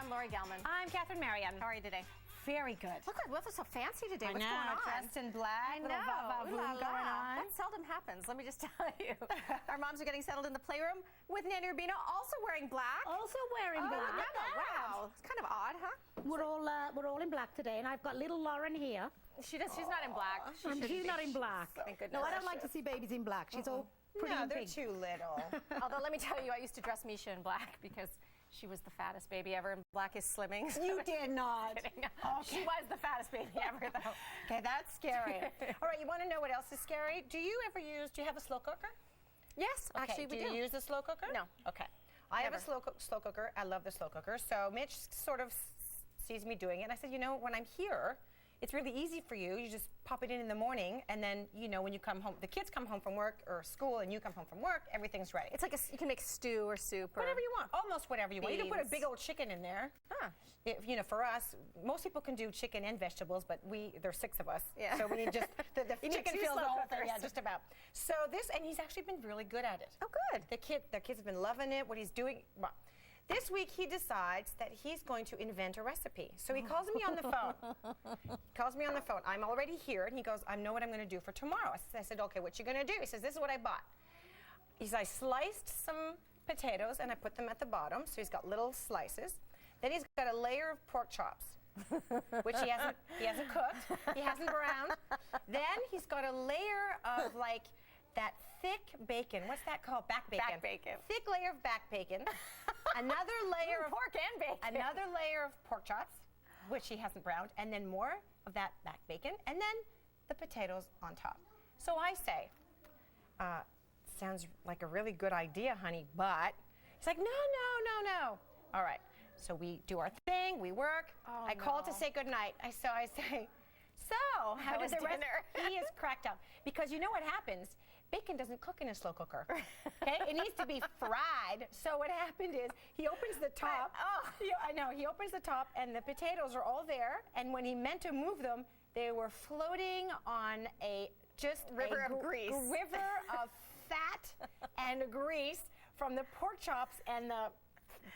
I'm Lori Gelman. I'm Catherine Marion. How are you today? Very good. Look, we're so fancy today. What's I know, going on? dressed in black, I little know. va-va-voom Ooh la la. going on. That seldom happens, let me just tell you. Our moms are getting settled in the playroom with Nanny Robina, also wearing black. Also wearing black. Look at that. Wow. It's kind of odd, huh? We're all in black today, and I've got little Lauren here. She's not in black. She's not in black. Thank goodness. No, I don't like to see babies in black. She's all pretty and they're big. too little. Although, let me tell you, I used to dress Misha in black because she was the fattest baby ever, and black is slimming. So You did not. She was the fattest baby ever, though. Okay, that's scary. All right, you want to know what else is scary? Do you have a slow cooker? Yes, Okay, actually, we do. Do you use a slow cooker? No. Okay. I have a Never. slow cooker. I love the slow cooker. So Mitch sort of sees me doing it, and I said, you know, when I'm here, it's really easy for you. You just pop it in the morning, and then, you know, when you come home, the kids come home from work or school, and you come home from work, everything's ready. It's like you can make stew or soup or Whatever you want, almost whatever you want. You can put a beans. big old chicken in there. Huh. If, you know, for us, most people can do chicken and vegetables, but there's 6 of us. Yeah. So we need just, the You need chicken 2 fills the slow whole thing, cookers. yeah, just about. So and he's actually been really good at it. Oh, good. The kids have been loving it, what he's doing. Well, this week he decides that he's going to invent a recipe. So he calls me on the phone. He calls me on the phone. I'm already here, and he goes, I know what I'm going to do for tomorrow. I said, okay, what you going to do? He says, this is what I bought. He says, I sliced some potatoes, and I put them at the bottom, so he's got little slices. Then he's got a layer of pork chops, which he hasn't cooked, he hasn't browned. Then he's got a layer of like that thick bacon. What's that called? Back bacon. Back bacon. Thick layer of back bacon. Another layer of pork and bacon. Another layer of pork chops, which he hasn't browned, and then more of that back bacon, and then the potatoes on top. So I say, sounds like a really good idea, honey, but he's like, no. All right. So we do our thing, we work. Oh, I call to no. say goodnight. I say, so how was did the rest? dinner? He is cracked up. Because you know what happens? Bacon doesn't cook in a slow cooker. Okay? It needs to be fried. So what happened is he opens the top. I know. He opens the top, and the potatoes are all there. And when he meant to move them, they were floating on a River of grease. River of fat and grease from the pork chops and the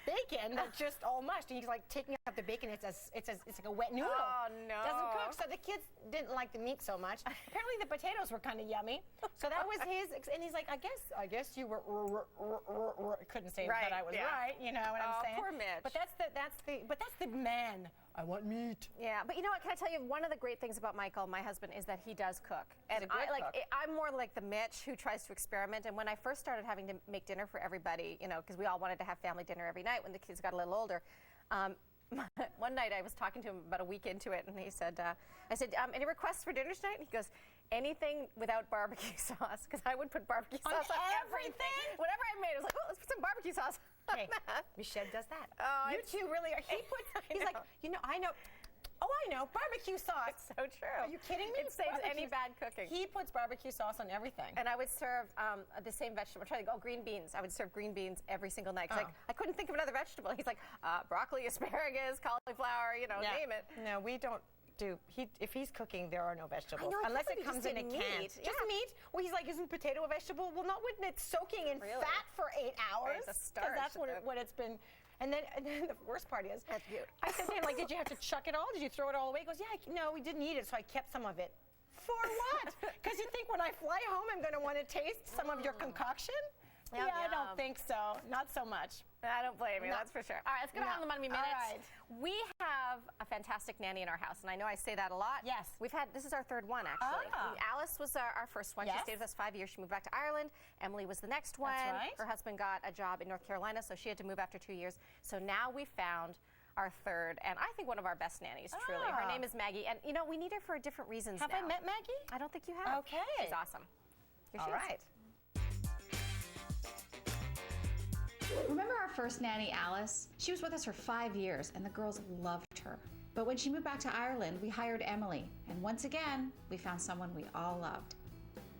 bacon that just all mushed. And he's like taking out the bacon. It's like a wet noodle. Oh, no. Doesn't cook. So the kids didn't like the meat so much. Apparently the potatoes were kind of yummy. So that was his. And he's like, I guess you were. Couldn't say Right, that I was yeah. right. You know what I'm saying? Poor Mitch. But that's the man. I want meat. Yeah, but you know what? Can I tell you, one of the great things about Michael, my husband, is that he does cook. And a good cook. I'm more like the Mitch who tries to experiment. And when I first started having to make dinner for everybody, you know, because we all wanted to have family dinner every night when the kids got a little older. One night I was talking to him about a week into it, and he said, I said, any requests for dinner tonight? And he goes, anything without barbecue sauce, because I would put barbecue sauce on everything. Whatever I made, I was like, oh, let's put some barbecue sauce on Okay, that. Michelle does that. Oh, You two really are. He's like, you know, I know. Oh, I know, barbecue sauce. So true. Are you kidding me? It saves any Barbecue- bad cooking. He puts barbecue sauce on everything. And I would serve the same vegetable. I'm trying to go green beans. I would serve green beans every single night. 'Cause, like, I couldn't think of another vegetable. He's like, broccoli, asparagus, cauliflower, you know, name it. No, we don't do. If he's cooking, there are no vegetables. I know, I Unless can't it believe comes you in a just can. did meat. Just Yeah. meat? Well, he's like, isn't potato a vegetable? Well, not when it's soaking in Really? fat for 8 hours. It's a starch. That's what it's been. And then the worst part is, That's cute. I said to him, like, did you have to chuck it all? Did you throw it all away? He goes, yeah, no, we didn't eat it, so I kept some of it. For what? Because you think when I fly home, I'm going to want to taste some of your concoction? Yum, yeah, I yum. don't think so. Not so much. I don't blame you, No. that's for sure. All right, let's get on the Money Minutes. All right. We have a fantastic nanny in our house, and I know I say that a lot. Yes. This is our third one, actually. Ah. Alice was our first one. She Yes. stayed with us 5 years. She moved back to Ireland. Emily was the next one. That's right. Her husband got a job in North Carolina, so she had to move after 2 years. So now we found our third, and I think one of our best nannies, truly. Her Ah. name is Maggie, and you know, we need her for different reasons Have now. I met Maggie? I don't think you have. Okay. She's awesome. Here she All is. right. Remember our first nanny, Alice? She was with us for 5 years, and the girls loved her. But when she moved back to Ireland, we hired Emily, and once again, we found someone we all loved.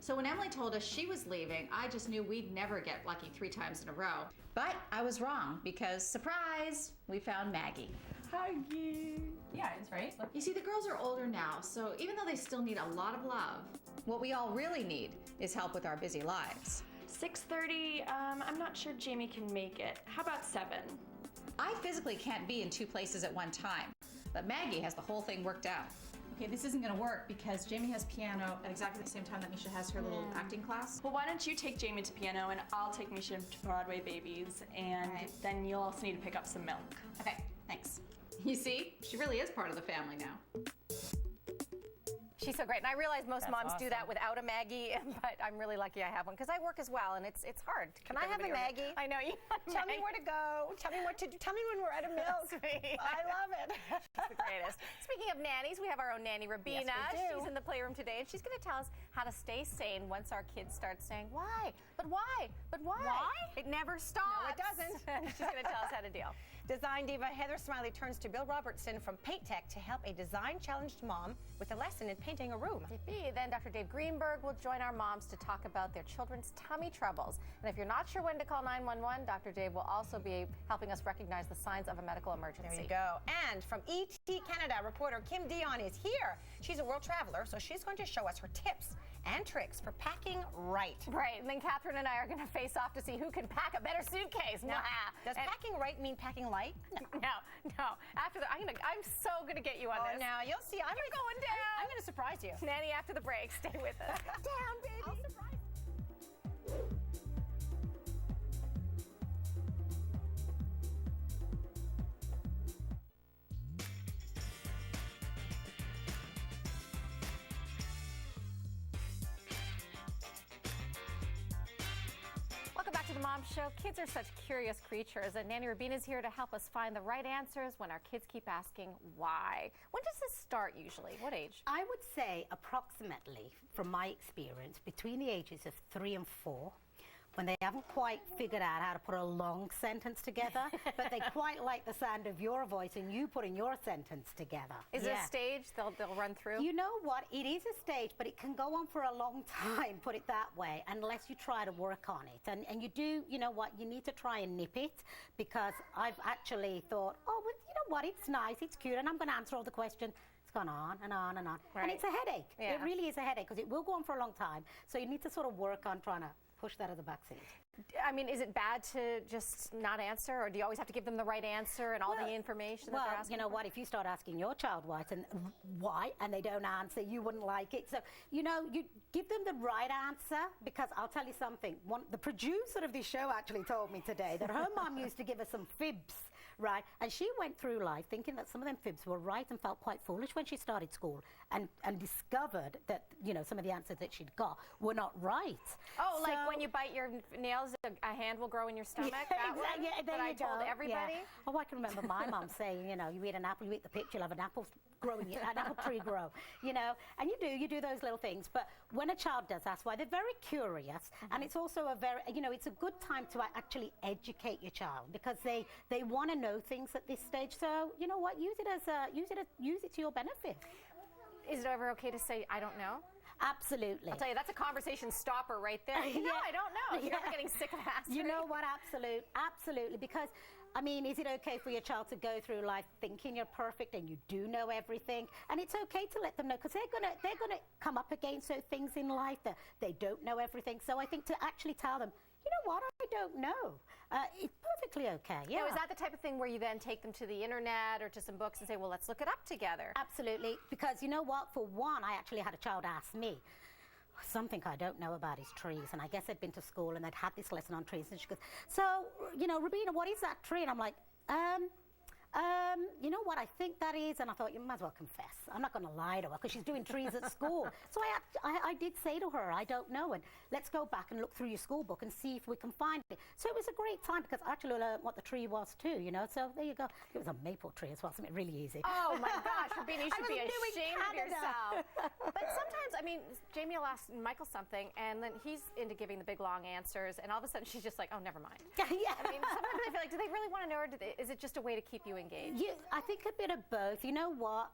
So when Emily told us she was leaving, I just knew we'd never get lucky 3 times in a row. But I was wrong, because surprise, we found Maggie. Maggie. Yeah, it's right. Look. You see, the girls are older now, so even though they still need a lot of love, what we all really need is help with our busy lives. 6:30. I'm not sure Jamie can make it. How about 7? I physically can't be in 2 places at one time, but Maggie has the whole thing worked out. Okay, this isn't gonna work because Jamie has piano at exactly the same time that Misha has her little acting class. Well, why don't you take Jamie to piano and I'll take Misha to Broadway Babies, and then you'll also need to pick up some milk. Okay, thanks. You see, she really is part of the family now. She's so great, and I realize most That's moms do that awesome. without a Maggie, but I'm really lucky I have one because I work as well, and it's hard. To Can keep I have a everybody Maggie? I know you. Tell me where to go. Tell me what to do. Tell me when we're out of milk. I love it. She's the greatest. Speaking of nannies, we have our own Nanny Robina. Yes, we do. She's in the playroom today, and she's going to tell us how to stay sane once our kids start saying, why? But why? But why? Why? It never stops. No, it doesn't. She's going to tell us how to deal. Design diva Heather Smillie turns to Bill Robertson from Paint Tech to help a design-challenged mom with a lesson in painting a room. Then Dr. Dave Greenberg will join our moms to talk about their children's tummy troubles. And if you're not sure when to call 911, Dr. Dave will also be helping us recognize the signs of a medical emergency. There you go. And from ET Canada, reporter Kim Dion is here. She's a world traveler, so she's going to show us her tips and tricks for packing right. Right, and then Catherine and I are going to face off to see who can pack a better suitcase. Now, does packing right mean packing light? No. After the, I'm so going to get you on this. Now you'll see. I'm going down. I'm going to surprise you. Nanny, after the break, stay with us. Down, baby. I'll surprise you. Welcome back to the Mom Show. Kids are such curious creatures, and Nanny Robina is here to help us find the right answers when our kids keep asking why. When does this start usually? What age? I would say approximately, from my experience, between the ages of 3 and 4, when they haven't quite figured out how to put a long sentence together, but they quite like the sound of your voice and you putting your sentence together. Is it a stage they'll run through? You know what? It is a stage, but it can go on for a long time, put it that way, unless you try to work on it. And you do, you know what, you need to try and nip it, because I've actually thought, oh, well, you know what, it's nice, it's cute, and I'm going to answer all the questions. It's gone on and on and on. Right. And it's a headache. Yeah. It really is a headache, because it will go on for a long time. So you need to sort of work on trying to push that at the back seat. I mean, is it bad to just not answer, or do you always have to give them the right answer and all the information that they're asking you know for? what, if you start asking your child why and they don't answer, you wouldn't like it. So, you know, you give them the right answer, because I'll tell you something. The producer of this show actually told me today that her mom used to give her some fibs, right? And she went through life thinking that some of them fibs were right and felt quite foolish when she started school, and discovered that, you know, some of the answers that she'd got were not right. Oh, like when you bite your nails, a hand will grow in your stomach? That one that I told everybody? Yeah. Oh, I can remember my mom saying, you know, you eat an apple, you eat the pitch, you'll have an apple growing, an apple tree grow, you know, and you do those little things. But when a child does ask why, they're very curious, and it's also a very, you know, it's a good time to actually educate your child, because they want to know things at this stage. So, you know what, use it to your benefit. Is it ever okay to say, I don't know? Absolutely. I'll tell you, that's a conversation stopper right there. No, I don't know. You're never getting sick of asking. You know what? Absolutely. Because, I mean, is it okay for your child to go through life thinking you're perfect and you do know everything? And it's okay to let them know, because they're gonna come up against those things in life that they don't know everything. So I think to actually tell them, you know what, I don't know. It's perfectly okay. Yeah. Now, is that the type of thing where you then take them to the internet or to some books and say, well, let's look it up together? Absolutely. Because you know what? For one, I actually had a child ask me something I don't know about is trees. And I guess they'd been to school and they'd had this lesson on trees. And she goes, so, you know, Robina, what is that tree? And I'm like, you know what I think that is? And I thought, you might as well confess. I'm not going to lie to her, because she's doing trees at school. So I did say to her, I don't know, and let's go back and look through your school book and see if we can find it. So it was a great time, because I actually learned what the tree was too, you know. So there you go. It was a maple tree as well, something really easy. Oh my gosh, Robina, you should be ashamed of yourself. But sometimes, I mean, Jamie will ask Michael something, and then he's into giving the big long answers, and all of a sudden she's just like, oh, never mind. Yeah. I mean, sometimes I feel like, do they really want to know, or is it just a way to keep you engaged? I think a bit of both. You know what?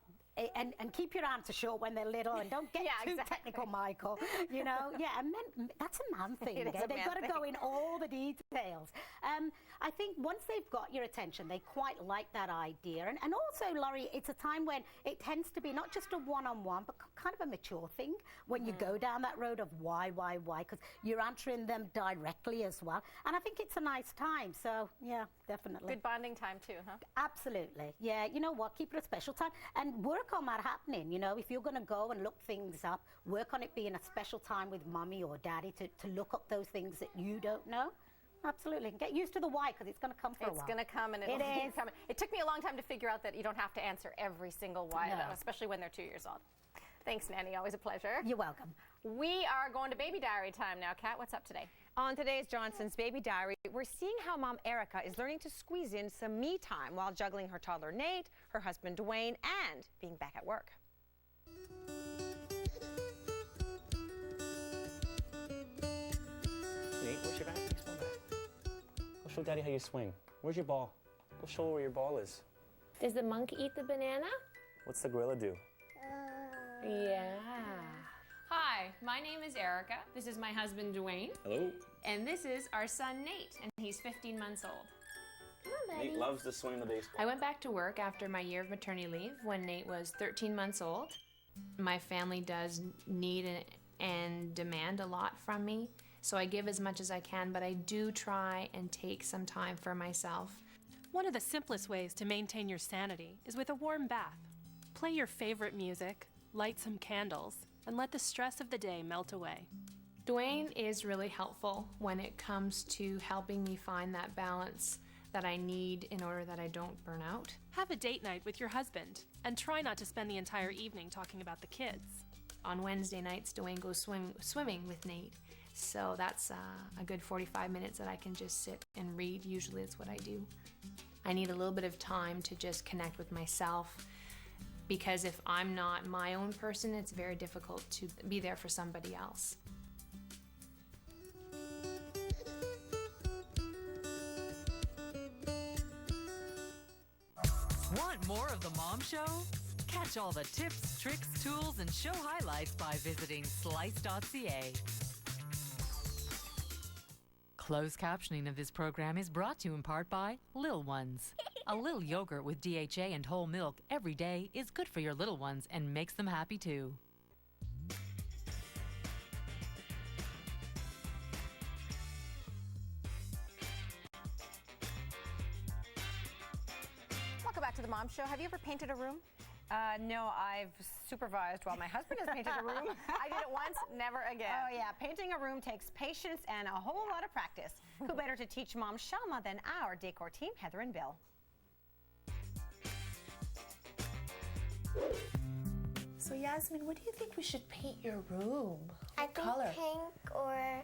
And keep your answer short when they're little, and don't get too technical, Michael. You know, and that's a man thing. They've got to go in all the details. I think once they've got your attention, they quite like that idea. And also, Laurie, it's a time when it tends to be not just a one-on-one, but kind of a mature thing when you go down that road of why, because you're answering them directly as well. And I think it's a nice time. So, yeah. definitely. Good bonding time too, huh? Absolutely. Yeah, you know what? Keep it a special time and work on that happening. You know, if you're going to go and look things up, work on it being a special time with mommy or daddy to look up those things that you don't know. Absolutely. Get used to the why, because it's going to come for a while. It's going to come, and it'll keep coming. It took me a long time to figure out that you don't have to answer every single why, No. especially when they're 2 years old. Thanks, Nanny. Always a pleasure. You're welcome. We are going to baby diary time now. Kat, what's up today? On today's Johnson's Baby Diary, we're seeing how mom Erica is learning to squeeze in some me time while juggling her toddler Nate, her husband Dwayne, and being back at work. Nate, where's your baseball bat? Go show Daddy how you swing. Where's your ball? Go show her where your ball is. Does the monkey eat the banana? What's the gorilla do? Yeah. Hi, my name is Erica. This is my husband, Dwayne. Hello. And this is our son, Nate, and he's 15 months old. Nate loves to swing the baseball. I went back to work after my year of maternity leave when Nate was 13 months old. My family does need and demand a lot from me, so I give as much as I can, but I do try and take some time for myself. One of the simplest ways to maintain your sanity is with a warm bath. Play your favorite music, light some candles, and let the stress of the day melt away. Dwayne is really helpful when it comes to helping me find that balance that I need in order that I don't burn out. Have a date night with your husband, and try not to spend the entire evening talking about the kids. On Wednesday nights, Dwayne goes swimming with Nate. So that's a good 45 minutes that I can just sit and read. Usually it's what I do. I need a little bit of time to just connect with myself, because if I'm not my own person, it's very difficult to be there for somebody else. Want more of The Mom Show? Catch all the tips, tricks, tools, and show highlights by visiting slice.ca. Closed captioning of this program is brought to you in part by Lil Ones. A little yogurt with DHA and whole milk every day is good for your little ones and makes them happy too. Welcome back to the Mom Show. Have you ever painted a room? No, I've supervised while my husband has painted a room. I did it once, never again. Oh yeah, painting a room takes patience and a whole lot of practice. Who better to teach Mom Shelma than our decor team, Heather and Bill. So Yasmin, what do you think we should paint your room? I think color? pink or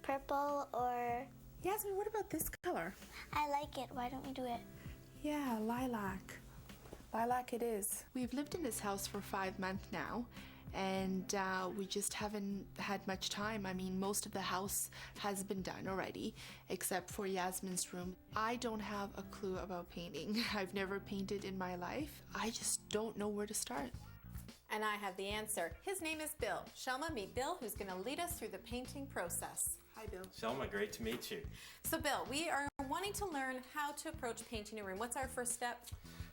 purple or... Yasmin, what about this color? I like it. Why don't we do it? Yeah, lilac. Lilac it is. We've lived in this house for 5 months now, and we just haven't had much time. I mean, most of the house has been done already, except for Yasmin's room. I don't have a clue about painting. I've never painted in my life. I just don't know where to start. And I have the answer. His name is Bill. Shelma, meet Bill, who's going to lead us through the painting process. Hi, Bill. Selma, great to meet you. So Bill, we are wanting to learn how to approach painting a room. What's our first step?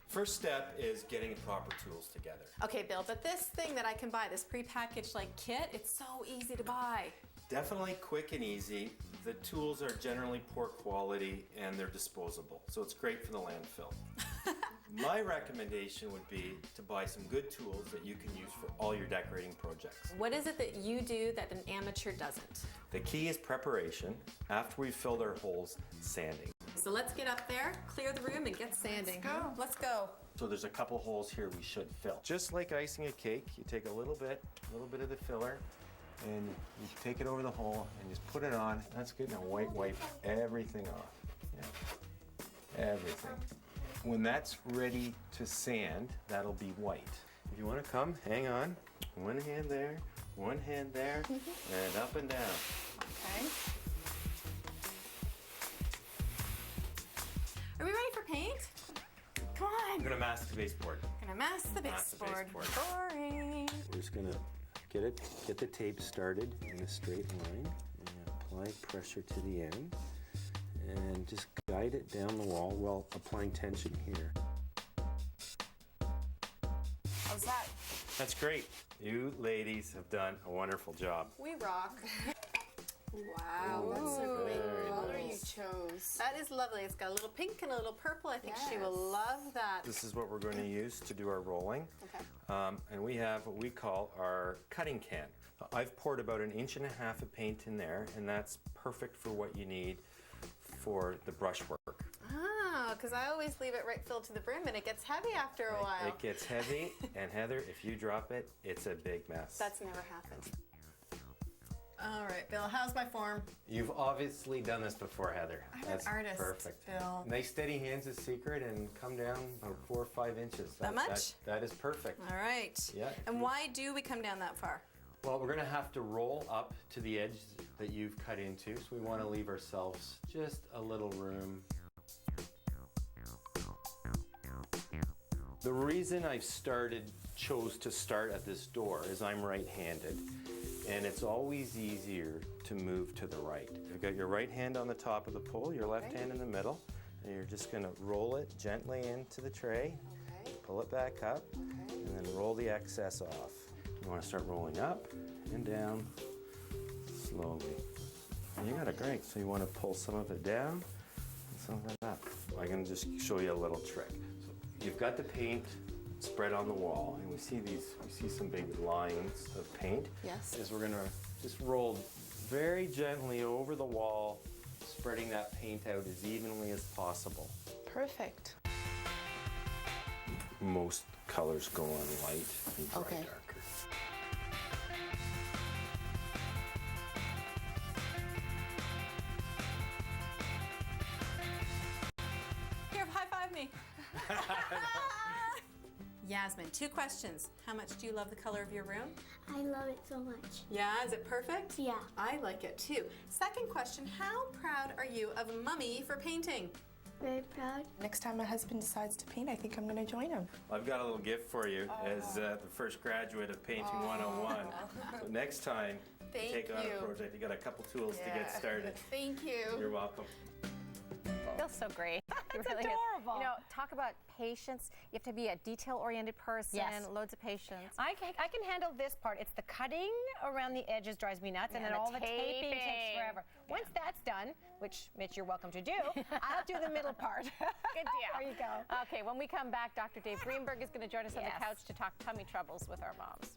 First step is getting the proper tools together. Okay, Bill, but this thing that I can buy, this prepackaged like kit, it's so easy to buy. Definitely quick and easy. The tools are generally poor quality and they're disposable, so it's great for the landfill. My recommendation would be to buy some good tools that you can use for all your decorating projects. What is it that you do that an amateur doesn't? The key is preparation. After we've filled our holes, sanding. So let's get up there, clear the room, and get sanding. Let's go. So there's a couple holes here we should fill. Just like icing a cake, you take a little bit of the filler, and you take it over the hole and just put it on. That's good. Now wipe everything off. Yeah. Everything. When that's ready to sand, that'll be white. If you want to come, hang on. One hand there, and up and down. Okay. Are we ready for paint? Come on. I'm gonna mask the baseboard. Gonna mask the baseboard. Boring. We're just gonna get the tape started in a straight line and apply pressure to the end and just guide it down the wall while applying tension here. How's that? That's great. You ladies have done a wonderful job. We rock. Wow, that's a great color you chose. That is lovely. It's got a little pink and a little purple. I think she will love that. This is what we're going to use to do our rolling. Okay. And we have what we call our cutting can. I've poured about 1.5 inches of paint in there, and that's perfect for what you need for the brushwork. Oh, because I always leave it right filled to the brim and it gets heavy after a while. It gets heavy, and Heather, if you drop it, it's a big mess. That's never happened. All right, Bill, how's my form? You've obviously done this before, Heather. I'm That's an artist, perfect. Bill. Nice steady hands is secret, and come down about 4 or 5 inches. That much? That is perfect. All right. Yeah. And why do we come down that far? Well, we're going to have to roll up to the edge that you've cut into, so we want to leave ourselves just a little room. The reason I've chose to start at this door is I'm right-handed, and it's always easier to move to the right. You've got your right hand on the top of the pole, your left hand in the middle, and you're just going to roll it gently into the tray, pull it back up, and then roll the excess off. You want to start rolling up and down slowly. And you got it great, so you want to pull some of it down and some of it up. I'm going to just show you a little trick. So you've got the paint spread on the wall, and we see some big lines of paint. Yes. We're going to just roll very gently over the wall, spreading that paint out as evenly as possible. Perfect. Most colors go on light and dry darker. Here, high-five me. Yasmin, 2 questions. How much do you love the color of your room? I love it so much. Yeah, is it perfect? Yeah. I like it too. Second question, how proud are you of Mummy for painting? Very proud. Next time my husband decides to paint, I think I'm going to join him. I've got a little gift for you as the first graduate of Painting 101. So next time you take on a project, you got a couple tools to get started. Thank you. You're welcome. Feels so great. That's really adorable. You know, talk about patience. You have to be a detail-oriented person. Yes. Loads of patience. I can handle this part. It's the cutting around the edges drives me nuts, and then all the taping takes forever. Once that's done, which, Mitch, you're welcome to do, I'll do the middle part. Good deal. There you go. Okay, when we come back, Dr. Dave Greenberg is going to join us on the couch to talk tummy troubles with our moms.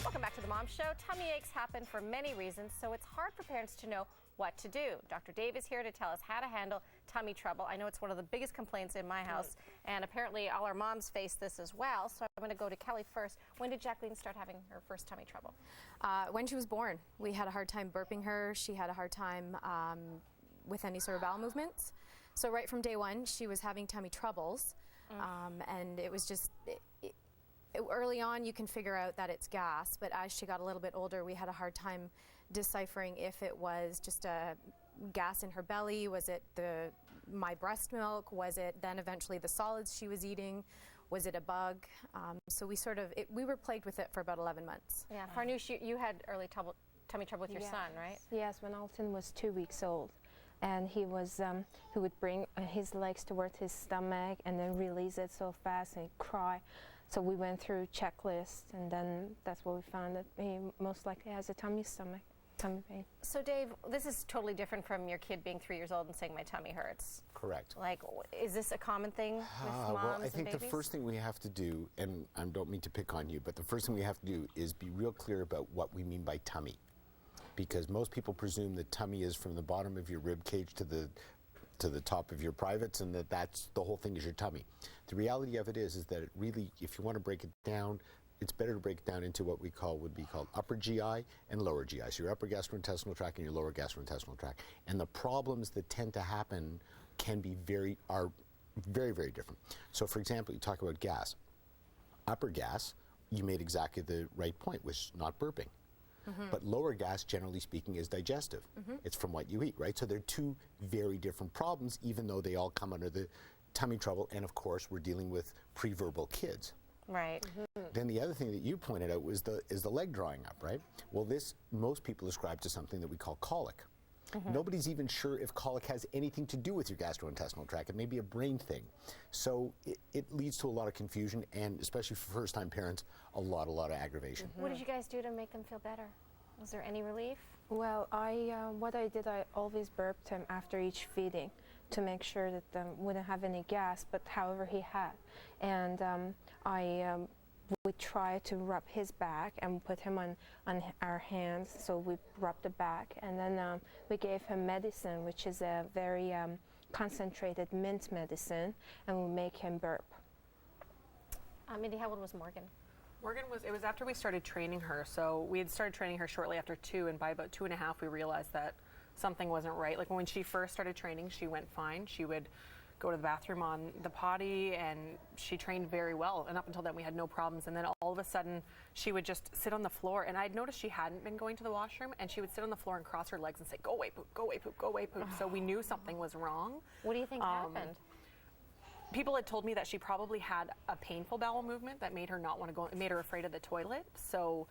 Welcome back to the Mom Show. Tummy aches happen for many reasons, so it's hard for parents to know what to do. Dr. Dave is here to tell us how to handle tummy trouble. I know it's one of the biggest complaints in my house, and apparently all our moms face this as well. So I'm going to go to Kelly first. When did Jacqueline start having her first tummy trouble? When she was born. We had a hard time burping her. She had a hard time with any sort of bowel movements. So right from day one, she was having tummy troubles, and it was just... Early on, you can figure out that it's gas, but as she got a little bit older, we had a hard time deciphering if it was just a gas in her belly, was it my breast milk, was it then eventually the solids she was eating, was it a bug? So we were plagued with it for about 11 months. Yeah, Farnoosh, you had early tummy trouble with your son, right? Yes, when Alton was 2 weeks old. And he would bring his legs towards his stomach and then release it so fast and cry. So we went through checklists, and then that's what we found, that he most likely has a tummy pain. So Dave, this is totally different from your kid being 3 years old and saying my tummy hurts. Correct. Like, is this a common thing with moms well, I think and the babies? first thing we have to do, and I don't mean to pick on you, but the first thing we have to do is be real clear about what we mean by tummy. Because most people presume that tummy is from the bottom of your rib cage to the top of your privates, and that's the whole thing is your tummy. The reality of it is that it really, if you want to break it down, it's better to break it down into what would be called upper GI and lower GI. So your upper gastrointestinal tract and your lower gastrointestinal tract. And the problems that tend to happen are very, very different. So for example, you talk about gas. Upper gas, you made exactly the right point, which is not burping. But lower gas, generally speaking, is digestive. It's from what you eat, right? So they're two very different problems, even though they all come under the tummy trouble. And of course, we're dealing with pre-verbal kids. Right. Then the other thing that you pointed out was is the leg drying up, right? Well, this most people ascribe to something that we call colic. Nobody's even sure if colic has anything to do with your gastrointestinal tract. It may be a brain thing. So it leads to a lot of confusion, and especially for first-time parents, a lot of aggravation. What did you guys do to make them feel better? Was there any relief? Well, what I did, I always burped him after each feeding to make sure that wouldn't have any gas, but however he had. And I would try to rub his back and put him on our hands, so we rubbed the back. And then we gave him medicine, which is a very concentrated mint medicine, and we make him burp. Mindy, how old was Morgan? Morgan it was after we started training her. So we had started training her shortly after 2, and by about 2.5 we realized that something wasn't right. Like when she first started training, she went fine. She would go to the bathroom on the potty, and she trained very well. And up until then, we had no problems. And then all of a sudden, she would just sit on the floor. And I'd noticed she hadn't been going to the washroom, and she would sit on the floor and cross her legs and say, "Go away, poop, go away, poop, go away, poop." So we knew something was wrong. What do you think happened? People had told me that she probably had a painful bowel movement that made her not want to go, it made her afraid of the toilet. So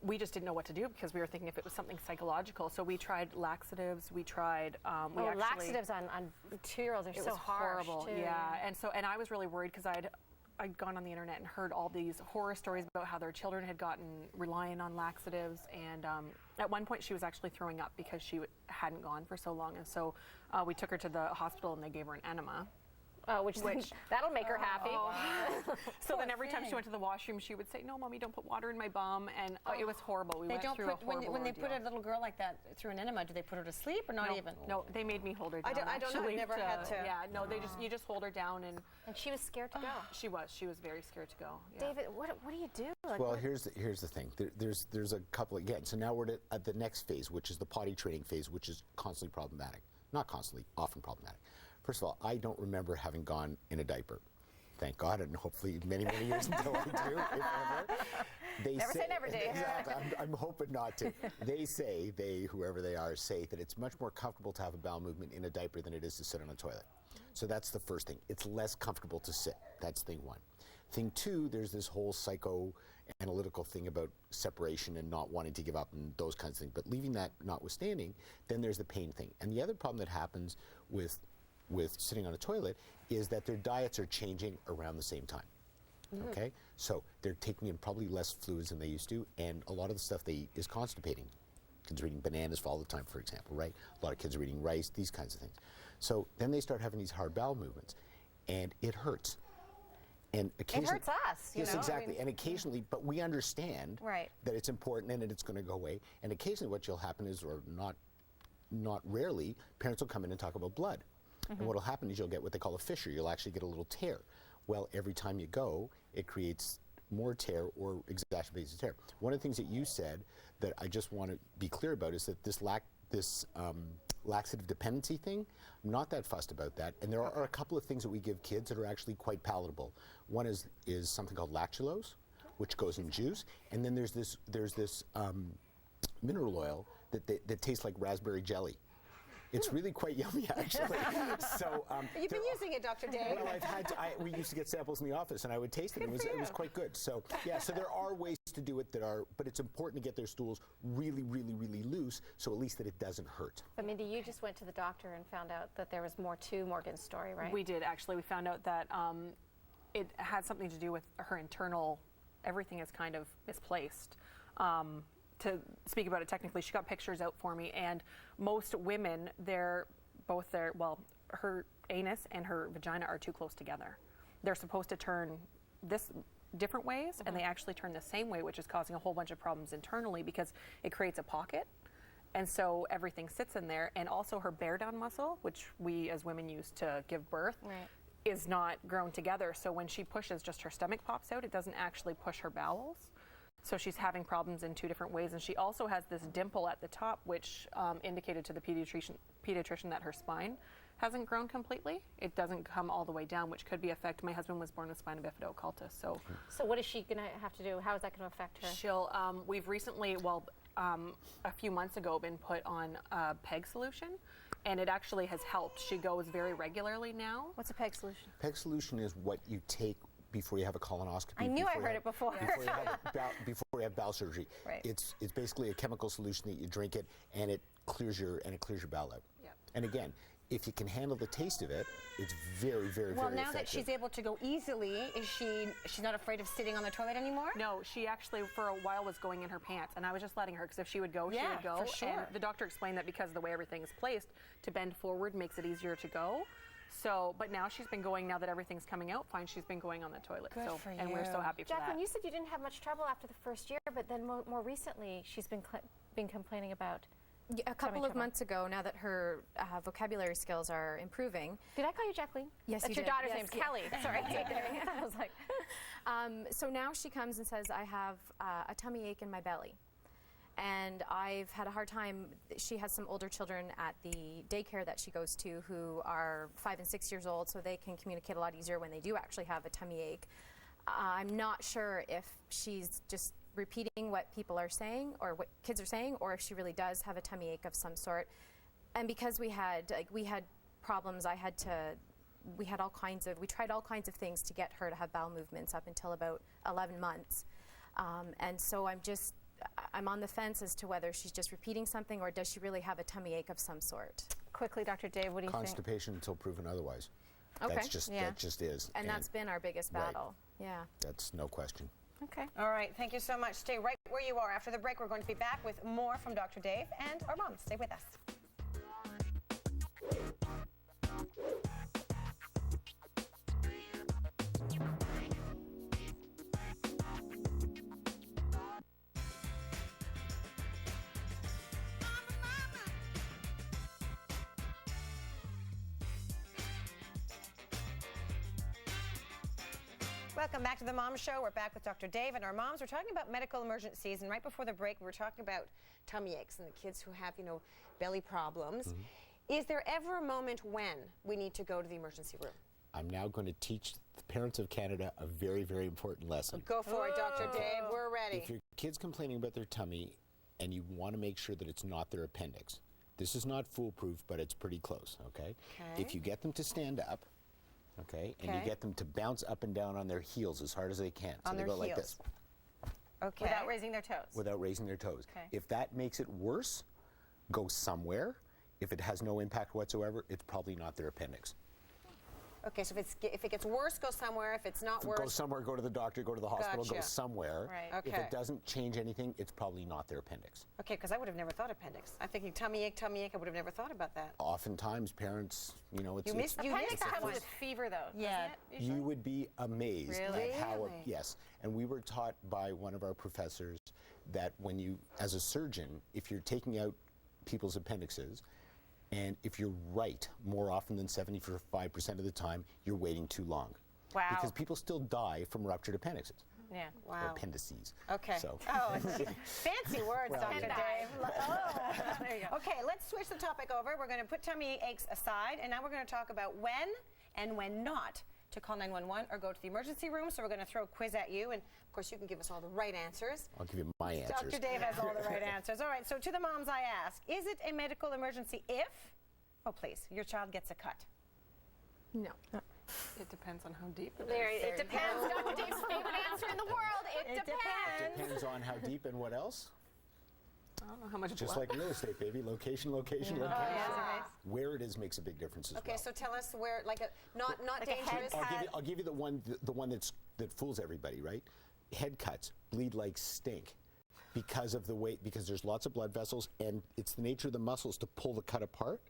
we just didn't know what to do, because we were thinking if it was something psychological. So we tried laxatives. We tried. Laxatives on 2-year-olds are so harsh. Horrible. Too. Yeah, and I was really worried, because I'd gone on the internet and heard all these horror stories about how their children had gotten reliant on laxatives. And at one point, she was actually throwing up because she hadn't gone for so long. And so we took her to the hospital, and they gave her an enema. Which that'll make her happy. So then every time she went to the washroom, she would say, "No, Mommy, don't put water in my bum," and it was horrible. We went through a horrible when they ordeal. put a little girl like that through an enema, do they put her to sleep or not even? No, they made me hold her down. I don't know. I've never had to. Yeah, no, you just hold her down, and she was scared to go. She was very scared to go. Yeah. David, what do you do? Well, here's the thing. There's a couple again. So now we're at the next phase, which is the potty training phase, which is constantly problematic. Not constantly, often problematic. First of all, I don't remember having gone in a diaper. Thank God, and hopefully many years until I do, if ever. Never say never, Dave. Exactly. I'm hoping not to. Whoever they are, say that it's much more comfortable to have a bowel movement in a diaper than it is to sit on a toilet. So that's the first thing. It's less comfortable to sit. That's thing one. Thing two, there's this whole psychoanalytical thing about separation and not wanting to give up and those kinds of things. But leaving that notwithstanding, then there's the pain thing. And the other problem that happens with sitting on a toilet is that their diets are changing around the same time. Okay? So they're taking in probably less fluids than they used to, and a lot of the stuff they eat is constipating. Kids are eating bananas all the time, for example, right? A lot of kids are eating rice, these kinds of things. So then they start having these hard bowel movements, and it hurts. And occasionally, it hurts us, yes, exactly. And occasionally, but we understand that it's important and that it's going to go away. And occasionally what will happen is, or not rarely, parents will come in and talk about blood. And what will happen is you'll get what they call a fissure. You'll actually get a little tear. Well, every time you go, it creates more tear or exacerbates the tear. One of the things that you said that I just want to be clear about is that this laxative dependency thing, I'm not that fussed about that. And there are a couple of things that we give kids that are actually quite palatable. One is something called lactulose, which goes in juice. And then there's this mineral oil that tastes like raspberry jelly. It's really quite yummy, actually. So you've been using it, Dr. Dave. Well, we used to get samples in the office, and I would taste it. It was quite good. So yeah, so there are ways to do it but it's important to get their stools really loose, so at least that it doesn't hurt. But Mindy, you just went to the doctor and found out that there was more to Morgan's story, right? We did, actually. We found out that it had something to do with her internal. Everything is kind of misplaced. To speak about it technically, she got pictures out for me, and most women, her anus and her vagina are too close together. They're supposed to turn this different ways, and they actually turn the same way, which is causing a whole bunch of problems internally because it creates a pocket, and so everything sits in there. And also her bear down muscle, which we as women use to give birth, is not grown together. So when she pushes, just her stomach pops out. It doesn't actually push her bowels. So she's having problems in 2 different ways. And she also has this dimple at the top, which indicated to the pediatrician that her spine hasn't grown completely. It doesn't come all the way down, which could be affect. My husband was born with spina bifida occulta. So what is she going to have to do? How is that going to affect her? We've recently, a few months ago, been put on a PEG solution, and it actually has helped. She goes very regularly now. What's a PEG solution? PEG solution is what you take before you have a colonoscopy. I knew I heard it before. Before you have bowel surgery. Right. It's basically a chemical solution that you drink it, and it clears your bowel out. Yep. And again, if you can handle the taste of it, it's very, very, well, very now that effective. she's able to go easily, she's not afraid of sitting on the toilet anymore? No, she actually for a while was going in her pants, and I was just letting her, because if she would go, she would go. For sure. And the doctor explained that because of the way everything is placed, to bend forward makes it easier to go. So, but now she's been going, now that everything's coming out fine, she's been going on the toilet. Good for and we're so happy for Jacqueline, that. you said you didn't have much trouble after the first year, but then more recently she's been complaining about a couple of months ago, now that her vocabulary skills are improving. Did I call you Jacqueline? Yes, That's you your did. daughter's Yes, name's yeah. Kelly. Sorry. I was like, so now she comes and says, I have a tummy ache in my belly. And I've had a hard time. She has some older children at the daycare that she goes to who are 5 and 6 years old, so they can communicate a lot easier when they do actually have a tummy ache. I'm not sure if she's just repeating what people are saying or what kids are saying, or if she really does have a tummy ache of some sort. And because we had problems, we tried all kinds of things to get her to have bowel movements up until about 11 months. And so I'm on the fence as to whether she's just repeating something or does she really have a tummy ache of some sort. Quickly, Dr. Dave, what do you think? Constipation until proven otherwise. Okay. That just is. And that's been our biggest battle. Right. Yeah. That's no question. Okay. All right, thank you so much. Stay right where you are. After the break, we're going to be back with more from Dr. Dave and our mom. Stay with us. Welcome back to the Mom Show. We're back with Dr. Dave and our moms. We're talking about medical emergencies, and right before the break, we were talking about tummy aches and the kids who have, belly problems. Mm-hmm. Is there ever a moment when we need to go to the emergency room? I'm now going to teach the parents of Canada a very, very important lesson. Go for it, Dr. Dave. We're ready. If your kid's complaining about their tummy and you want to make sure that it's not their appendix, this is not foolproof, but it's pretty close, okay? If you get them to stand up, and you get them to bounce up and down on their heels as hard as they can. So they go like this. Okay. Without raising their toes. Without raising their toes. Okay. If that makes it worse, go somewhere. If it has no impact whatsoever, it's probably not their appendix. Okay, so if it gets worse, go somewhere. If it's not worse, go somewhere, go to the doctor, go to the hospital, go somewhere. Right. Okay. If it doesn't change anything, it's probably not their appendix. Okay, because I would have never thought appendix. I'm thinking tummy ache, I would have never thought about that. Oftentimes, parents, it's... Appendix comes with fever, though, yeah. doesn't it? You would be amazed really? at how... Yes, and we were taught by one of our professors that when you, as a surgeon, if you're taking out people's appendixes, and if you're right, more often than 75% of the time, you're waiting too long. Wow. Because people still die from ruptured appendixes. Yeah. Wow. Or appendices. Okay. So. Oh, fancy words, Well, Dr. yeah. Dave. Oh, there you go. Okay, let's switch the topic over. We're going to put tummy aches aside, and now we're going to talk about when and when not to call 911 or go to the emergency room. So we're going to throw a quiz at you, and of course you can give us all the right answers. I'll give you my answers. Dr. Dave has all the right answers. All right, so to the moms I ask, is it a medical emergency if, oh please, your child gets a cut? No. It depends on how deep it is. It depends. Dr. Dave's favorite answer in the world. It depends. Depends on how deep and what else. I don't know how much Just blood. like real estate, baby. Location, location, Oh, location. yeah. Where it is makes a big difference as Okay, well. so tell us where, not like dangerous. I'll give you the one that fools everybody, right? Head cuts bleed like stink because of the weight, because there's lots of blood vessels, and it's the nature of the muscles to pull the cut apart.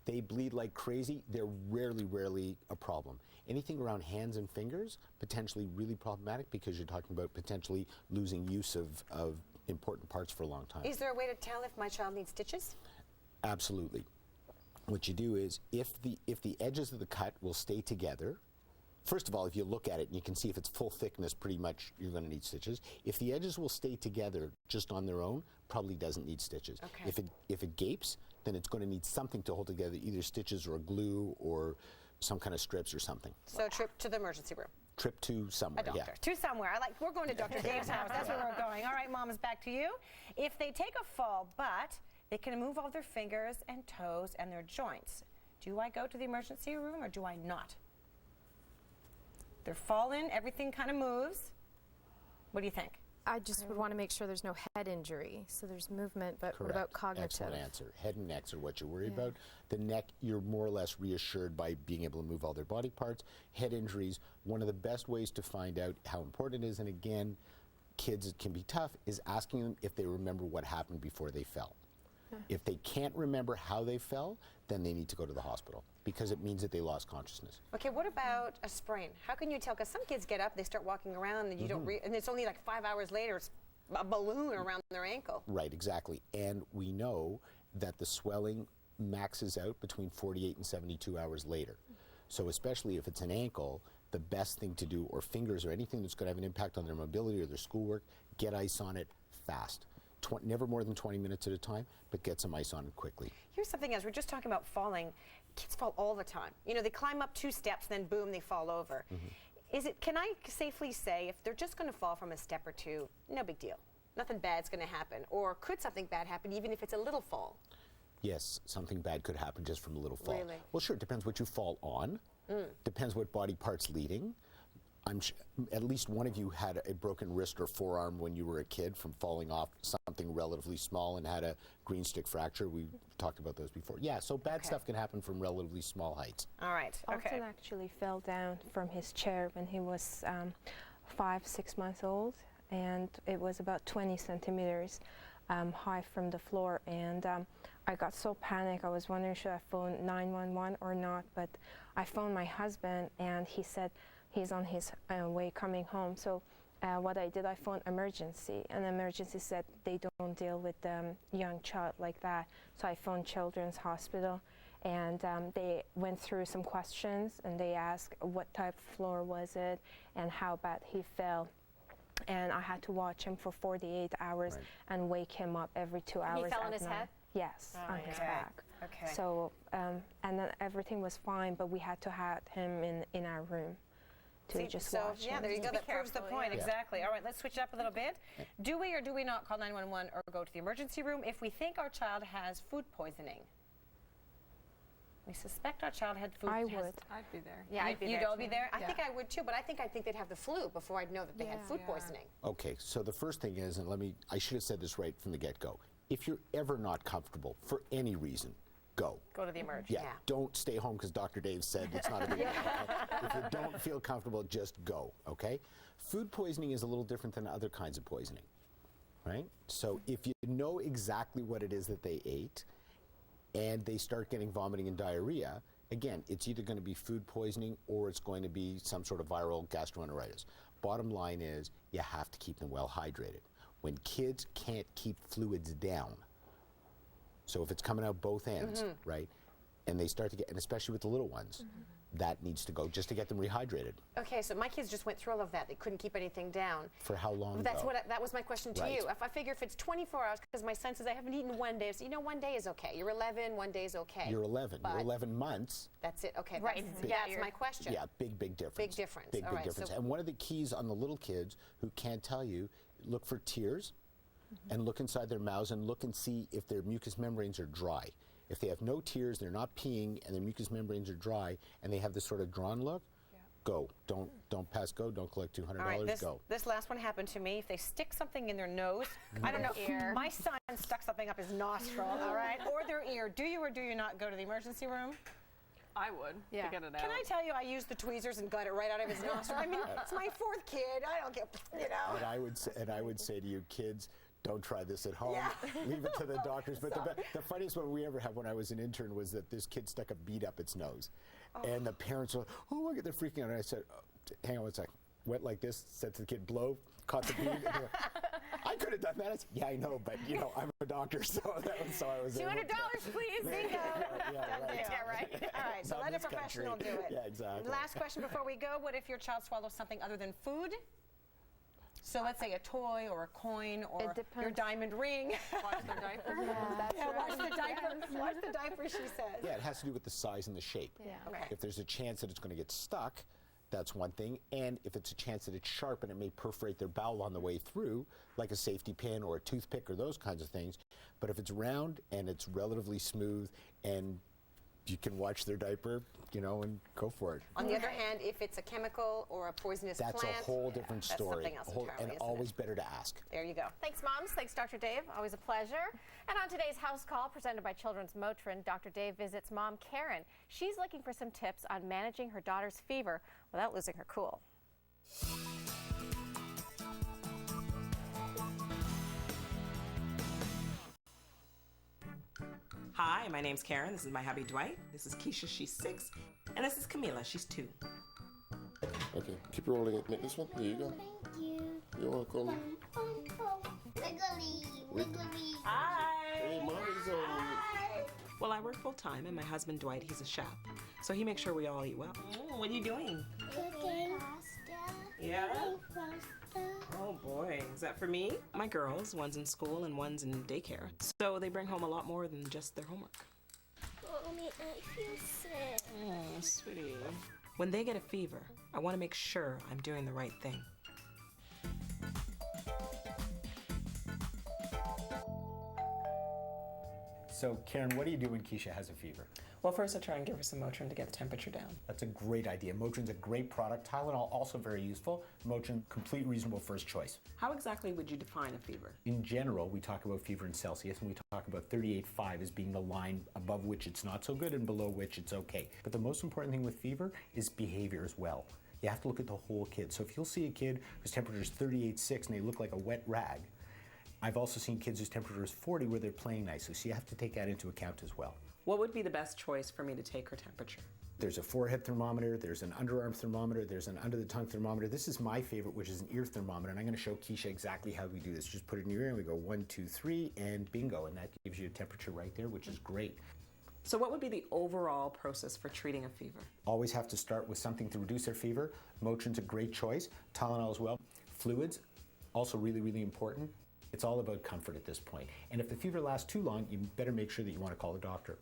They bleed like crazy. They're rarely a problem. Anything around hands and fingers, potentially really problematic because you're talking about potentially losing use of important parts for a long time. Is there a way to tell if my child needs stitches? Absolutely. What you do is, if the edges of the cut will stay together, first of all, if you look at it and you can see if it's full thickness, pretty much you're going to need stitches. If the edges will stay together just on their own, probably doesn't need stitches. Okay. If it gapes, then it's going to need something to hold together, either stitches or a glue or some kind of strips or something. So trip to the emergency room. Trip to somewhere, A doctor. yeah. To somewhere. We're going to Dr. Dave's house. That's where we're going. All right, moms, back to you. If they take a fall, but they can move all their fingers and toes and their joints, do I go to the emergency room or do I not? They're fallen, everything kind of moves. What do you think? I just would want to make sure there's no head injury. So there's movement, but what about cognitive? Excellent answer. Head and necks are what you're worried about. The neck, you're more or less reassured by being able to move all their body parts. Head injuries, one of the best ways to find out how important it is, and again, kids, it can be tough, is asking them if they remember what happened before they fell. If they can't remember how they fell, then they need to go to the hospital because it means that they lost consciousness. Okay, what about a sprain? How can you tell? Because some kids get up, they start walking around, and you don't, and it's only like 5 hours later, it's a balloon around their ankle. Right, exactly. And we know that the swelling maxes out between 48 and 72 hours later. So especially if it's an ankle, the best thing to do, or fingers or anything that's going to have an impact on their mobility or their schoolwork, get ice on it fast. Never more than 20 minutes at a time, but get some ice on it quickly. Here's something else. We're just talking about falling. Kids fall all the time. You know, they climb up 2 steps, then boom, they fall over. Can I safely say if they're just going to fall from a step or 2, no big deal. Nothing bad's going to happen. Or could something bad happen even if it's a little fall? Yes, something bad could happen just from a little fall. Really? Well, sure, it depends what you fall on. Depends what body part's leading. At least one of you had a broken wrist or forearm when you were a kid from falling off something relatively small and had a green stick fracture. We talked about those before. Yeah, so bad stuff can happen from relatively small heights. All right, okay. Alton actually fell down from his chair when he was 5-6 months old, and it was about 20 centimeters high from the floor, and I got so panicked. I was wondering, should I phone 911 or not, but I phoned my husband, and he said he's on his way coming home. So what I did, I phoned emergency, and emergency said they don't deal with young child like that. So I phoned Children's Hospital, and they went through some questions, and they asked what type of floor was it and how bad he fell. And I had to watch him for 48 hours and wake him up every 2 hours. He fell at on his night. head? Yes, on his back. Okay. So, and then everything was fine, but we had to have him in our room to just watch him. Yeah, there you go. That proves the point. Exactly. All right, let's switch it up a little bit. Do we or do we not call 911 or go to the emergency room if we think our child has food poisoning? We suspect our child had food I would. I'd be there. Yeah, I'd be you'd there all too. be there? I Yeah. think I would too, but I think they'd have the flu before I'd know that they had food poisoning. Okay, so the first thing is, and I should have said this right from the get-go. If you're ever not comfortable for any reason, go. Go to the emergency. Yeah, don't stay home because Dr. Dave said it's not a big deal. Okay? If you don't feel comfortable, just go, okay? Food poisoning is a little different than other kinds of poisoning, right? So if you know exactly what it is that they ate and they start getting vomiting and diarrhea, again, it's either going to be food poisoning or it's going to be some sort of viral gastroenteritis. Bottom line is you have to keep them well hydrated. When kids can't keep fluids down, so if it's coming out both ends, right, and they start to get, and especially with the little ones, that needs to go just to get them rehydrated. Okay, so my kids just went through all of that. They couldn't keep anything down. For how long, That's though? that was my question to you. If I figure if it's 24 hours, because my son says I haven't eaten one day, so 1 day is okay. You're 11, 1 day is okay. You're 11. But You're 11 months. That's it. Okay, Right. That's my question. Yeah, big difference. Big difference. Big All right, difference. so And one of the keys on the little kids who can't tell you, look for tears and look inside their mouths and look and see if their mucous membranes are dry. If they have no tears, they're not peeing, and their mucous membranes are dry, and they have this sort of drawn look, go. Don't pass go. Don't collect $200. All right, go. this last one happened to me. If they stick something in their nose, I don't know. My son stuck something up his nostril, all right, or their ear. Do you or do you not go to the emergency room? I would to get it out. Can I tell you, I used the tweezers and got it right out of his nostril. I mean, it's my 4th kid. I don't get, And I would say to you, kids, don't try this at home. Leave it to the doctors. But the funniest one we ever had when I was an intern was that this kid stuck a bead up its nose. And the parents were, oh, look at, they're freaking out. And I said, hang on one second. Went like this, said to the kid, blow, caught the bead. And they're like, I could have done that. I said, yeah, I know, but I'm a doctor, so I was $200, please. Bingo. Right. All right, so Not let a this professional country. do it. Yeah, exactly. Last question before we go. What if your child swallows something other than food? So let's say a toy or a coin or your diamond ring. Watch their diaper. Watch the diaper. Watch the diaper, she says. Yeah, it has to do with the size and the shape. Yeah. Okay. If there's a chance that it's going to get stuck, that's one thing. And if it's a chance that it's sharp and it may perforate their bowel on the way through, like a safety pin or a toothpick or those kinds of things. But if it's round and it's relatively smooth and you can watch their diaper, you know, and go for it. On the other hand, if it's a chemical or a poisonous That's plant, a whole different that's story. something else entirely, And isn't always it? better to ask. There you go. Thanks, Moms. Thanks, Dr. Dave. Always a pleasure. And on today's House Call, presented by Children's Motrin, Dr. Dave visits Mom Karen. She's looking for some tips on managing her daughter's fever without losing her cool. Hi, my name's Karen. This is my hubby Dwight. This is Keisha, she's 6. And this is Camila, she's 2. Okay, keep rolling it. Make this one. Here you go. Thank you. You're welcome. Wiggly, wiggly. Hi! Hey, mommy's on. Well, I work full time, and my husband Dwight, he's a chef. So he makes sure we all eat well. What are you doing? Cooking pasta. Yeah? Cooking pasta. Oh boy, is that for me? My girls, one's in school and one's in daycare. So they bring home a lot more than just their homework. Mommy, I feel sick. Oh, sweetie. When they get a fever, I want to make sure I'm doing the right thing. So, Karen, what do you do when Keisha has a fever? Well, first I try and give her some Motrin to get the temperature down. That's a great idea. Motrin's a great product. Tylenol also very useful. Motrin, complete reasonable first choice. How exactly would you define a fever? In general, we talk about fever in Celsius, and we talk about 38.5 as being the line above which it's not so good and below which it's okay. But the most important thing with fever is behavior as well. You have to look at the whole kid. So if you'll see a kid whose temperature is 38.6 and they look like a wet rag, I've also seen kids whose temperature is 40 where they're playing nicely, so you have to take that into account as well. What would be the best choice for me to take her temperature? There's a forehead thermometer, there's an underarm thermometer, there's an under the tongue thermometer. This is my favorite, which is an ear thermometer, and I'm going to show Keisha exactly how we do this. Just put it in your ear and we go 1, 2, 3, and bingo, and that gives you a temperature right there, which is great. So what would be the overall process for treating a fever? Always have to start with something to reduce their fever. Motrin's a great choice. Tylenol as well. Fluids, also really, really important. It's all about comfort at this point. And if the fever lasts too long, you better make sure that you want to call a doctor.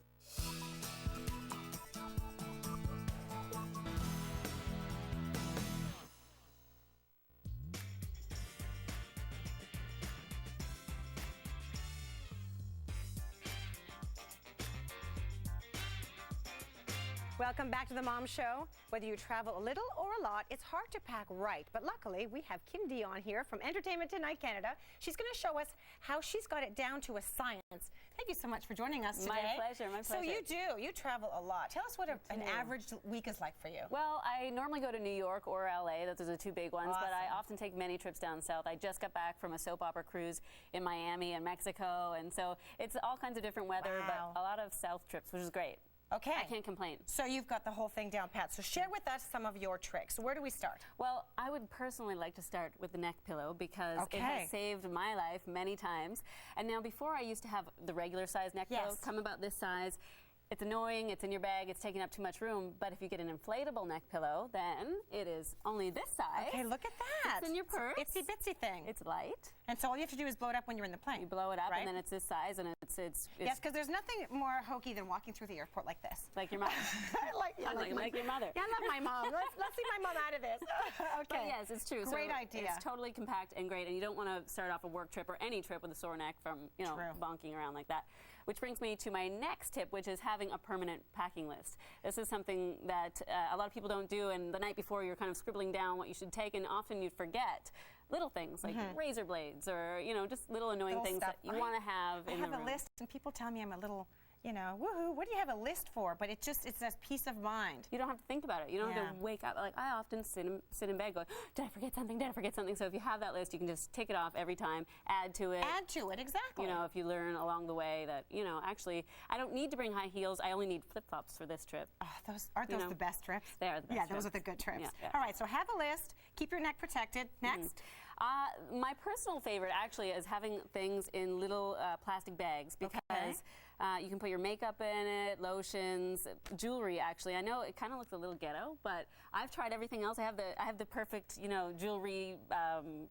Welcome back to the Mom Show. Whether you travel a little or a lot, it's hard to pack right. But luckily, we have Kim Dion here from Entertainment Tonight Canada. She's going to show us how she's got it down to a science. Thank you so much for joining us today. My pleasure, my pleasure. So you do. You travel a lot. Tell us what an average week is like for you. Well, I normally go to New York or LA. Those are the two big ones. Awesome. But I often take many trips down south. I just got back from a soap opera cruise in Miami and Mexico. And so it's all kinds of different weather, but a lot of south trips, which is great. Okay. I can't complain. So you've got the whole thing down pat. So share with us some of your tricks. Where do we start? Well, I would personally like to start with the neck pillow because it has saved my life many times. And now before I used to have the regular size neck pillow, come about this size. It's annoying, it's in your bag, it's taking up too much room, but if you get an inflatable neck pillow, then it is only this size. Okay, look at that. It's in your purse. Itsy bitsy thing. It's light. And so all you have to do is blow it up when you're in the plane. You blow it up, right? and then it's this size, and it's yes, because there's nothing more hokey than walking through the airport like this. Like your mom. like your mother. Yeah, I love my mom. Let's see my mom out of this. Okay. But yes, it's true. Great so idea. It's totally compact and great, and you don't want to start off a work trip or any trip with a sore neck from bonking around like that. Which brings me to my next tip, which is having a permanent packing list. This is something that a lot of people don't do, and the night before you're kind of scribbling down what you should take, and often you forget little things like razor blades or just little annoying things that you want to have in the room. I have a list, and people tell me I'm a little, woohoo, what do you have a list for? But it's a peace of mind. You don't have to think about it. You don't have to wake up. Like I often sit in bed going, did I forget something? Did I forget something? So if you have that list, you can just tick it off every time, add to it. Add to it, exactly. If you learn along the way that, actually, I don't need to bring high heels. I only need flip-flops for this trip. Oh, aren't those the best trips? They are the best Yeah, trips. those are the good trips. Yeah. All right, so have a list. Keep your neck protected. Next. My personal favorite actually is having things in little plastic bags because you can put your makeup in it, lotions, jewelry actually. I know it kind of looks a little ghetto, but I've tried everything else. I have the perfect, jewelry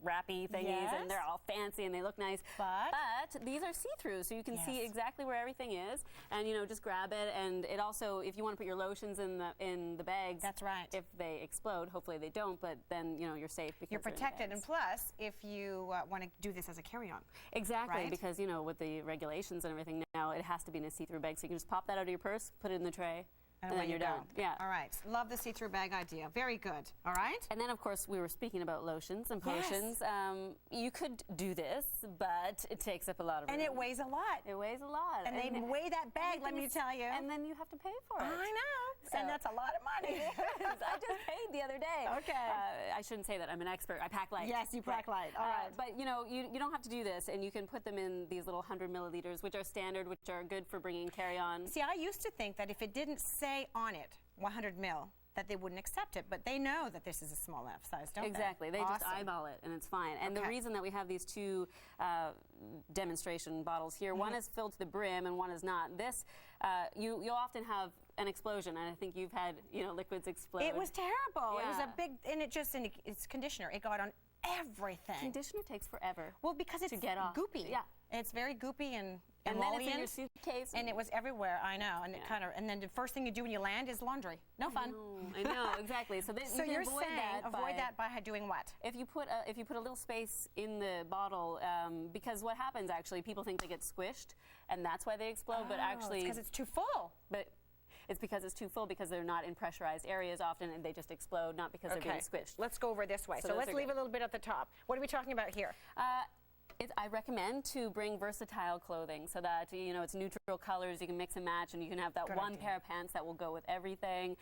wrappy thingies and they're all fancy and they look nice. But these are see-through, so you can see exactly where everything is and just grab it. And it also, if you want to put your lotions in the bags, that's right. If they explode, hopefully they don't, but then you're safe because you're protected. And plus, if you want to do this as a carry-on. Exactly, right? because with the regulations and everything now it has to be in a see-through bag. So you can just pop that out of your purse, put it in the tray, and away then you're you go. done. Yeah. All right. Love the see-through bag idea. Very good. All right. And then, of course, we were speaking about lotions and Yes. potions. You could do this, but it takes up a lot of room. And it weighs a lot. It weighs a lot. And they weigh that bag, let me tell you. And then you have to pay for it. I know. And that's a lot of money. I just paid the other day. Okay. I shouldn't say that. I'm an expert. I pack light. Yes, you pack light. All right. But, you know, you don't have to do this, and you can put them in these little 100 milliliters, which are standard, which are good for bringing carry-on. See, I used to think that if it didn't say on it 100 mil, that they wouldn't accept it, but they know that this is a small enough size, don't Exactly. they? They just eyeball it, and it's fine. And the reason that we have these two demonstration bottles here, one is filled to the brim and one is not. This, you'll often have an explosion, and I think you've had, you know, liquids explode. It was terrible. It was Yeah. a big, and it's conditioner. It got on everything. Conditioner takes forever. Well, because it's to get off. goopy. Yeah. It's very goopy and then it's in your emollient. suitcase. And it was everywhere, I know. And it kind of, and then the first thing you do when you land is laundry. No fun. I know, exactly. So, then So you you're can avoid that by doing what? If you put a little space in the bottle, because what happens actually, people think they get squished, and that's why they explode. But actually, because it's too full. But it's because it's too full, because they're not in pressurized areas often, and they just explode, not because they're being squished. Let's go over this way. So those let's are leave good. a little bit at the top. What are we talking about here? I recommend to bring versatile clothing so that, you know, it's neutral colors, you can mix and match, and you can have that Good one idea. pair of pants that will go with everything.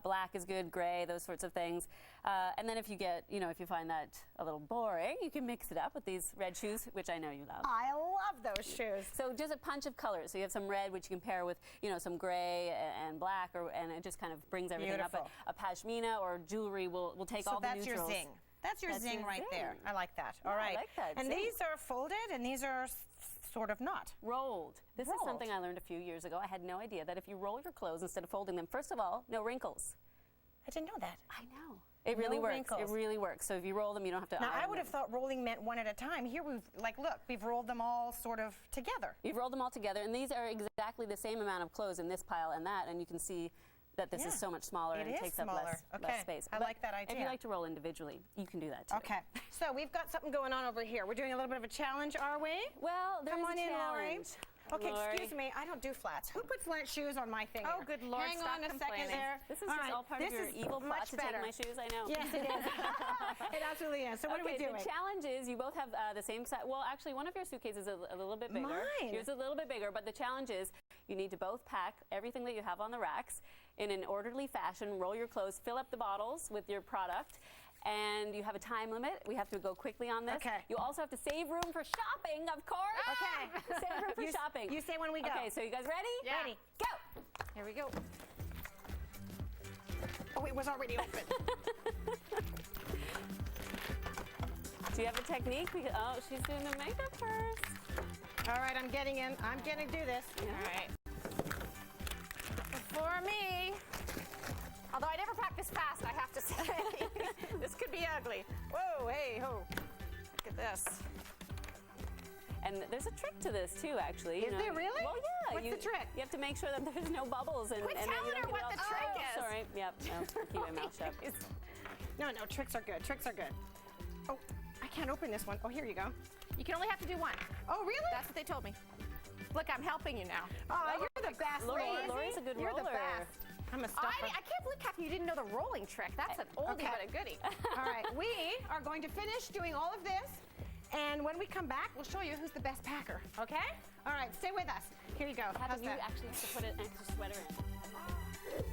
Black is good, gray, those sorts of things. And then if you get, you know, if you find that a little boring, you can mix it up with these red shoes, which I know you love. I love those shoes. So just a punch of colors. So you have some red, which you can pair with, you know, some gray and black, and it just kind of brings everything Beautiful. up. A pashmina or jewelry will take all the that's neutrals. your zing. That's your zing right there. I like that. Yeah, All right. I like that. And Zing. these are folded, and these are sort of not. Rolled. This is Rolled. something I learned a few years ago. I had no idea that if you roll your clothes instead of folding them, first of all, no wrinkles. I didn't know that. I know. It really No works. wrinkles. It really works. So if you roll them, you don't have to Now, I iron would have them. thought rolling meant one at a time. Here we've rolled them all sort of together. You've rolled them all together, and these are exactly the same amount of clothes in this pile and that, and you can see that this is so much smaller and It is takes smaller. up less Okay. space. I But like that idea. If you like to roll individually, you can do that too. Okay. So we've got something going on over here. We're doing a little bit of a challenge, are we? Well, there's Come on a in, Lori. challenge. Okay, Lori. excuse me. I don't do flats. Who put flat shoes on my thing? Oh, here? good Lord, Hang stop on a second complaining. there. This is just all part of your evil plot much to better. take my shoes, I know. Yes, it is. It absolutely is. So what are we doing? The challenge is you both have the same size. Well, actually, one of your suitcases is a little bit bigger. Mine. Yours is a little bit bigger, but the challenge is you need to both pack everything that you have on the racks in an orderly fashion, roll your clothes, fill up the bottles with your product, and you have a time limit. We have to go quickly on this. Okay. You also have to save room for shopping, of course. Okay. Save room for shopping. You say when we go. Okay, so you guys ready? Yeah. Ready. Go. Here we go. Oh, it was already open. Do you have a technique? Oh, she's doing the makeup first. All right, I'm getting in. I'm getting to do this. Yeah. All right. For me, although I never practice fast, I have to say, this could be ugly. Whoa, hey, ho. Look at this. And there's a trick to this too, actually. Is there really? Well, yeah. What's the trick? You have to make sure that there's no bubbles. And, Quit and that you telling her don't get what it the all- trick Oh, is. Sorry. Yep. No, I'll keep my mouth shut. No, tricks are good. Tricks are good. Oh, I can't open this one. Oh, here you go. You can only have to do one. Oh, really? That's what they told me. Look, I'm helping you now. Oh, you're the best, Lori. Lori's a good You're roller. the best. I'm a stuffer. I can't believe, Kathy, you didn't know the rolling trick. That's an oldie but a goodie. All right, we are going to finish doing all of this, and when we come back, we'll show you who's the best packer, okay? All right, stay with us. Here you go. How's You that? actually have to put an extra sweater in.